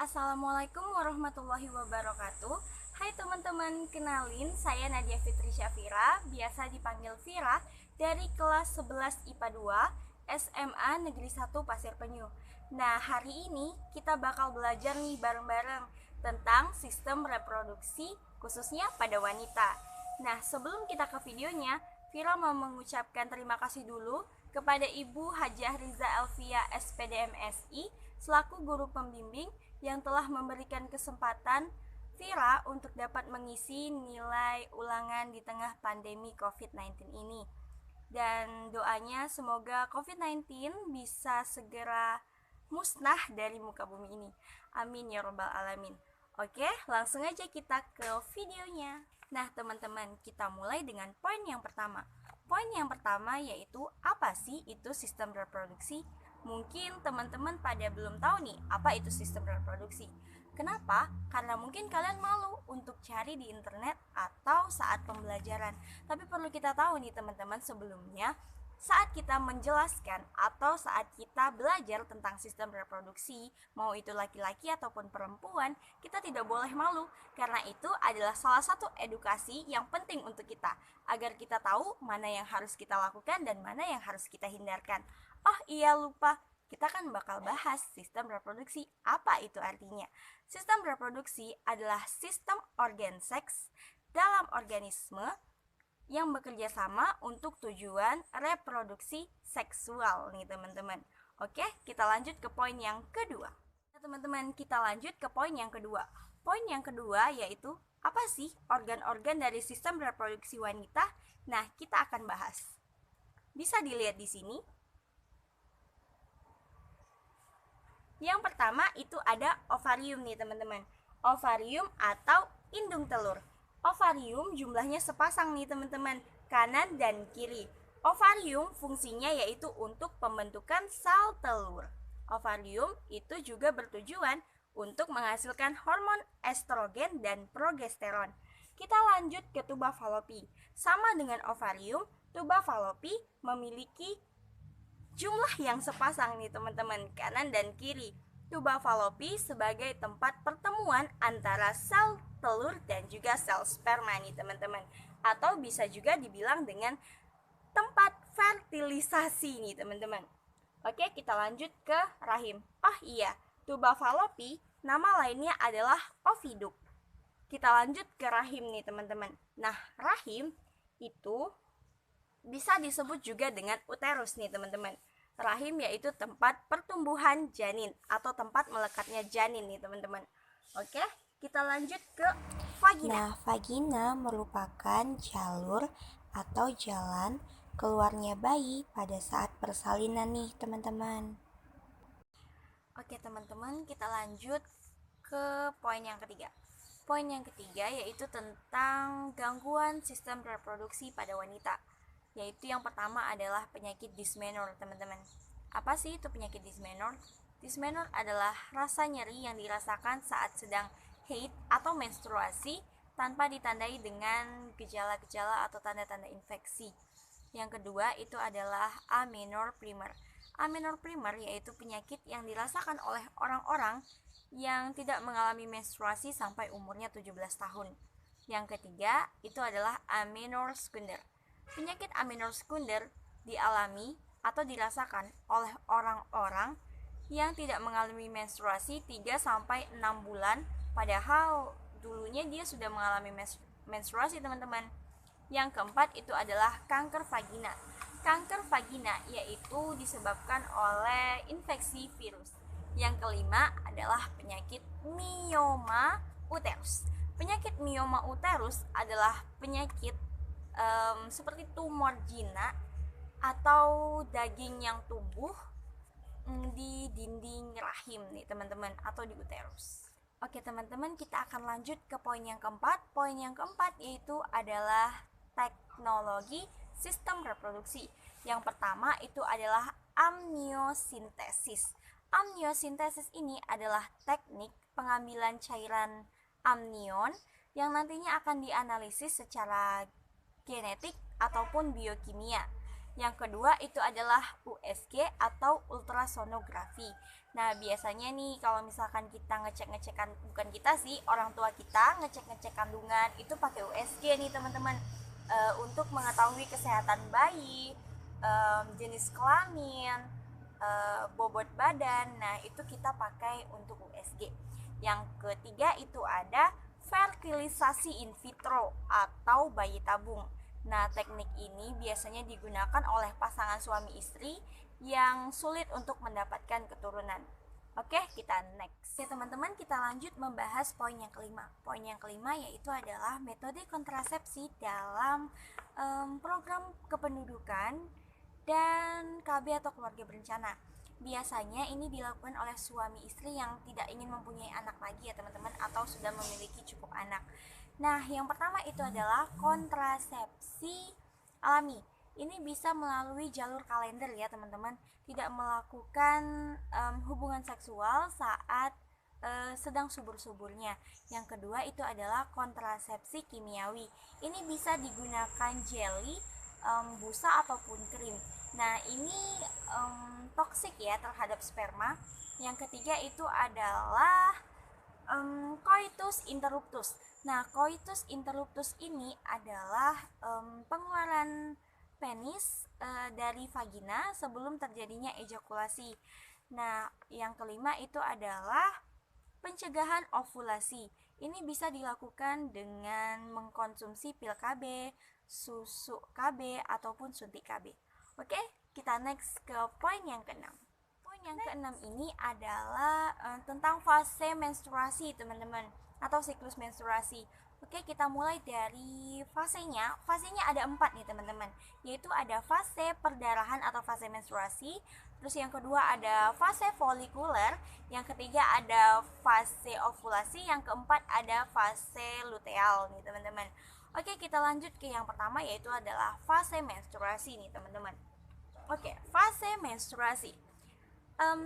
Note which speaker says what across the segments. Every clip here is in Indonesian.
Speaker 1: Assalamualaikum warahmatullahi wabarakatuh. Hai teman-teman, kenalin saya Nadia Fitri Syafira, biasa dipanggil Vira, dari kelas 11 IPA 2 SMA Negeri 1 Pasir Penyu. Nah, hari ini kita bakal belajar nih bareng-bareng tentang sistem reproduksi khususnya pada wanita. Nah, sebelum kita ke videonya, Vira mau mengucapkan terima kasih dulu kepada Ibu Hajah Riza Elvia SPD MSI selaku guru pembimbing yang telah memberikan kesempatan Vira untuk dapat mengisi nilai ulangan di tengah pandemi COVID-19 ini. Dan doanya semoga COVID-19 bisa segera musnah dari muka bumi ini. Amin ya robbal alamin. Oke, langsung aja kita ke videonya. Nah teman-teman, kita mulai dengan poin yang pertama. Poin yang pertama yaitu apa sih itu sistem reproduksi? Mungkin teman-teman pada belum tahu nih apa itu sistem reproduksi. Kenapa? Karena mungkin kalian malu untuk cari di internet atau saat pembelajaran. Tapi perlu kita tahu nih teman-teman, sebelumnya saat kita menjelaskan atau saat kita belajar tentang sistem reproduksi, mau itu laki-laki ataupun perempuan, kita tidak boleh malu, karena itu adalah salah satu edukasi yang penting untuk kita, agar kita tahu mana yang harus kita lakukan dan mana yang harus kita hindarkan. Oh iya, lupa, kita kan bakal bahas sistem reproduksi. Apa itu artinya? Sistem reproduksi adalah sistem organ seks dalam organisme yang bekerja sama untuk tujuan reproduksi seksual nih teman-teman. Oke, kita lanjut ke poin yang kedua. Nah, teman-teman, kita lanjut ke poin yang kedua. Poin yang kedua yaitu apa sih organ-organ dari sistem reproduksi wanita? Nah, kita akan bahas. Bisa dilihat di sini. Yang pertama itu ada ovarium nih teman-teman. Ovarium atau indung telur. Ovarium jumlahnya sepasang nih teman-teman, kanan dan kiri. Ovarium fungsinya yaitu untuk pembentukan sel telur. Ovarium itu juga bertujuan untuk menghasilkan hormon estrogen dan progesteron. Kita lanjut ke tuba falopi. Sama dengan ovarium, tuba falopi memiliki jumlah yang sepasang nih teman-teman, kanan dan kiri. Tuba falopi sebagai tempat pertemuan antara sel telur dan juga sel sperma nih teman-teman. Atau bisa juga dibilang dengan tempat fertilisasi nih teman-teman. Oke, kita lanjut ke rahim. Oh iya, tuba falopi nama lainnya adalah oviduk. Kita lanjut ke rahim nih teman-teman. Nah, rahim itu bisa disebut juga dengan uterus nih teman-teman. Rahim yaitu tempat pertumbuhan janin atau tempat melekatnya janin nih teman-teman. Oke, kita lanjut ke vagina.
Speaker 2: Nah, vagina merupakan jalur atau jalan keluarnya bayi pada saat persalinan nih teman-teman.
Speaker 1: Oke teman-teman, kita lanjut ke poin yang ketiga. Poin yang ketiga yaitu tentang gangguan sistem reproduksi pada wanita. Yaitu yang pertama adalah penyakit dysmenorrhea teman-teman. Apa sih itu penyakit dysmenorrhea? Dysmenorrhea adalah rasa nyeri yang dirasakan saat sedang haid atau menstruasi tanpa ditandai dengan gejala-gejala atau tanda-tanda infeksi. Yang kedua itu adalah amenorrhea primer. Amenorrhea primer yaitu penyakit yang dirasakan oleh orang-orang yang tidak mengalami menstruasi sampai umurnya 17 tahun. Yang ketiga itu adalah amenorrhea sekunder. Penyakit amenorrhea sekunder dialami atau dirasakan oleh orang-orang yang tidak mengalami menstruasi 3-6 bulan, padahal dulunya dia sudah mengalami menstruasi teman-teman. Yang keempat itu adalah kanker vagina. Kanker vagina yaitu disebabkan oleh infeksi virus. Yang kelima adalah penyakit mioma uterus. Penyakit mioma uterus adalah penyakit seperti tumor jinak atau daging yang tumbuh di dinding rahim nih teman-teman, atau di uterus. Oke teman-teman, kita akan lanjut ke poin yang keempat. Poin yang keempat yaitu adalah teknologi sistem reproduksi. Yang pertama itu adalah amniosintesis. Amniosintesis ini adalah teknik pengambilan cairan amnion yang nantinya akan dianalisis secara genetik ataupun biokimia. Yang kedua itu adalah USG atau ultrasonografi. Nah, biasanya nih kalau misalkan kita ngecek-ngecekan, bukan kita sih, orang tua kita ngecek-ngecek kandungan itu pakai USG nih teman-teman, untuk mengetahui kesehatan bayi, jenis kelamin, bobot badan. Nah, itu kita pakai untuk USG. Yang ketiga itu ada fertilisasi in vitro atau bayi tabung. Nah, teknik ini biasanya digunakan oleh pasangan suami istri yang sulit untuk mendapatkan keturunan. Oke, kita next. Ya teman-teman, kita lanjut membahas poin yang kelima. Poin yang kelima yaitu adalah metode kontrasepsi dalam program kependudukan dan KB atau keluarga berencana. Biasanya ini dilakukan oleh suami istri yang tidak ingin mempunyai anak lagi ya teman-teman, atau sudah memiliki cukup anak. Nah, yang pertama itu adalah kontrasepsi alami. Ini bisa melalui jalur kalender ya teman-teman, tidak melakukan hubungan seksual saat sedang subur-suburnya. Yang kedua itu adalah kontrasepsi kimiawi. Ini bisa digunakan jelly, busa ataupun krim. Nah, ini toksik ya terhadap sperma. Yang ketiga itu adalah coitus interruptus. Nah, coitus interruptus ini adalah pengeluaran penis dari vagina sebelum terjadinya ejakulasi. Nah, yang kelima itu adalah pencegahan ovulasi. Ini bisa dilakukan dengan mengkonsumsi pil KB, susu KB, ataupun suntik KB. Oke, kita next ke poin yang keenam. Poin yang keenam ini adalah tentang fase menstruasi teman-teman, atau siklus menstruasi. Oke, kita mulai dari fasenya. Fasenya ada 4 nih teman-teman, yaitu ada fase perdarahan atau fase menstruasi. Terus yang kedua ada fase folikuler. Yang ketiga ada fase ovulasi. Yang keempat ada fase luteal nih teman-teman. Oke, kita lanjut ke yang pertama, yaitu adalah fase menstruasi nih teman-teman. Oke, fase menstruasi.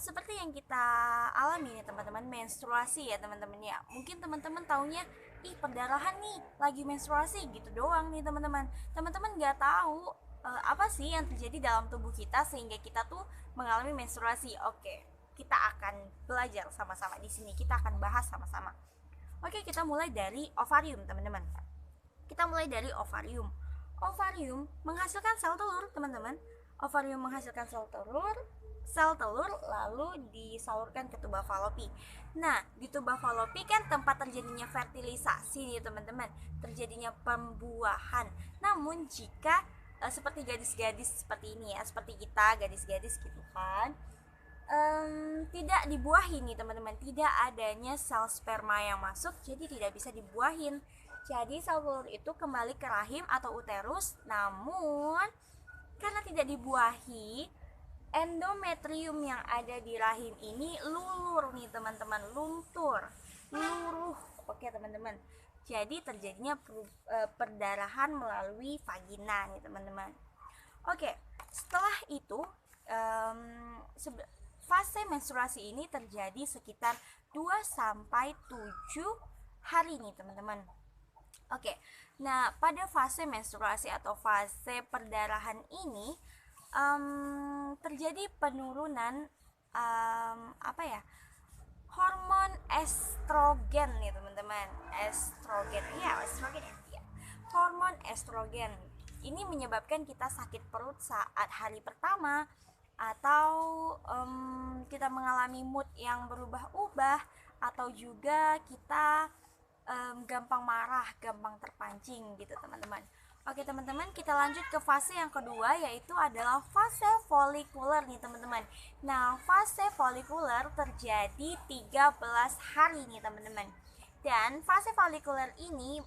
Speaker 1: Seperti yang kita alami nih teman-teman, menstruasi ya teman-teman ya. Mungkin teman-teman taunya, ih perdarahan nih, lagi menstruasi gitu doang nih teman-teman. Teman-teman nggak tahu apa sih yang terjadi dalam tubuh kita sehingga kita tuh mengalami menstruasi. Oke, kita akan belajar sama-sama di sini. Kita akan bahas sama-sama. Oke, kita mulai dari ovarium teman-teman. Kita mulai dari ovarium. Ovarium menghasilkan sel telur teman-teman. Ovarium menghasilkan sel telur lalu disalurkan ke tuba falopi. Nah, di tuba falopi kan tempat terjadinya fertilisasi nih teman-teman, terjadinya pembuahan. Namun jika seperti gadis-gadis seperti ini ya, seperti kita gadis-gadis gitu kan, tidak dibuahin nih teman-teman, tidak adanya sel sperma yang masuk, jadi tidak bisa dibuahin. Jadi sel telur itu kembali ke rahim atau uterus, namun karena tidak dibuahi, endometrium yang ada di rahim ini lulur nih teman-teman, luntur, luruh. Oke teman-teman, jadi terjadinya perdarahan melalui vagina nih teman-teman. Oke, setelah itu fase menstruasi ini terjadi sekitar 2-7 hari nih teman-teman. Oke, nah pada fase menstruasi atau fase perdarahan ini terjadi penurunan hormon estrogen nih teman-teman. Estrogen ya. Hormon estrogen ini menyebabkan kita sakit perut saat hari pertama, atau kita mengalami mood yang berubah-ubah, atau juga kita gampang marah, gampang terpancing gitu teman-teman. Oke teman-teman, kita lanjut ke fase yang kedua, yaitu adalah fase folikuler nih teman-teman. Nah, fase folikuler terjadi 13 hari nih teman-teman. Dan fase folikuler ini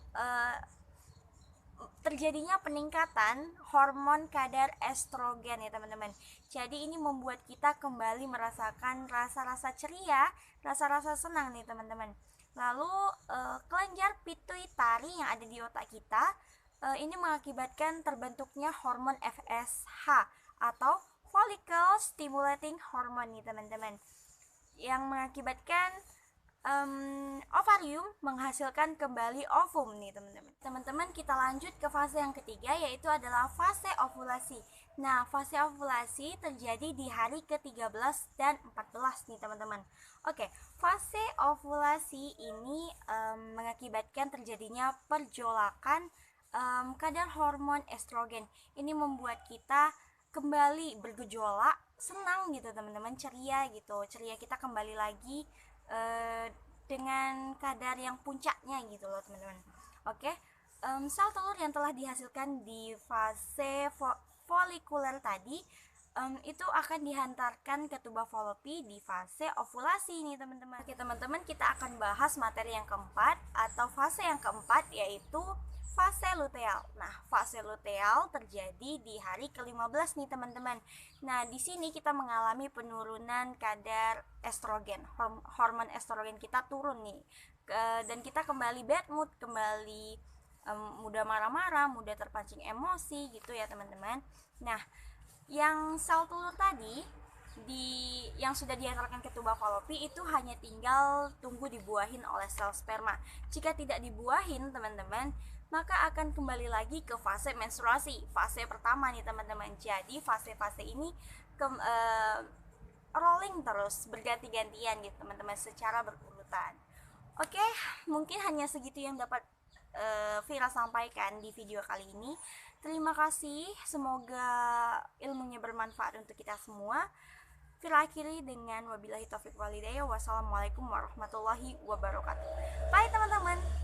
Speaker 1: terjadinya peningkatan hormon kadar estrogen ya teman-teman. Jadi ini membuat kita kembali merasakan rasa-rasa ceria, rasa-rasa senang nih teman-teman. Lalu kelenjar pituitari yang ada di otak kita ini mengakibatkan terbentuknya hormon FSH atau follicle stimulating hormone nih teman-teman, yang mengakibatkan ovarium menghasilkan kembali ovum nih teman-teman. Teman-teman, kita lanjut ke fase yang ketiga, yaitu adalah fase ovulasi. Nah, fase ovulasi terjadi di hari ke-13 dan 14 nih teman-teman. Oke, fase ovulasi ini mengakibatkan terjadinya perjolakan kadar hormon estrogen. Ini membuat kita kembali bergejolak, senang gitu teman-teman, ceria gitu. Ceria kita kembali lagi dengan kadar yang puncaknya gitu loh teman-teman. Oke, sel telur yang telah dihasilkan di fase folikuler tadi itu akan dihantarkan ke tuba falopi di fase ovulasi nih teman-teman. Oke teman-teman, kita akan bahas materi yang keempat atau fase yang keempat, yaitu fase luteal. Nah, fase luteal terjadi di hari ke-15 nih teman-teman. Nah, di sini kita mengalami penurunan kadar estrogen. Hormon estrogen kita turun nih. Dan kita kembali bad mood, kembali mudah marah-marah, mudah terpancing emosi gitu ya teman-teman. Nah, yang sel telur tadi yang sudah dihantarkan ke tuba falopi itu hanya tinggal tunggu dibuahin oleh sel sperma. Jika tidak dibuahin teman-teman, maka akan kembali lagi ke fase menstruasi, fase pertama nih teman-teman. Jadi fase-fase ini rolling terus, berganti-gantian gitu teman-teman, secara berurutan. Oke, mungkin hanya segitu yang dapat Vira sampaikan di video kali ini. Terima kasih, semoga ilmunya bermanfaat untuk kita semua. Vira akhiri dengan wabillahi taufiq walhidayah. Wassalamualaikum warahmatullahi wabarakatuh. Bye teman-teman.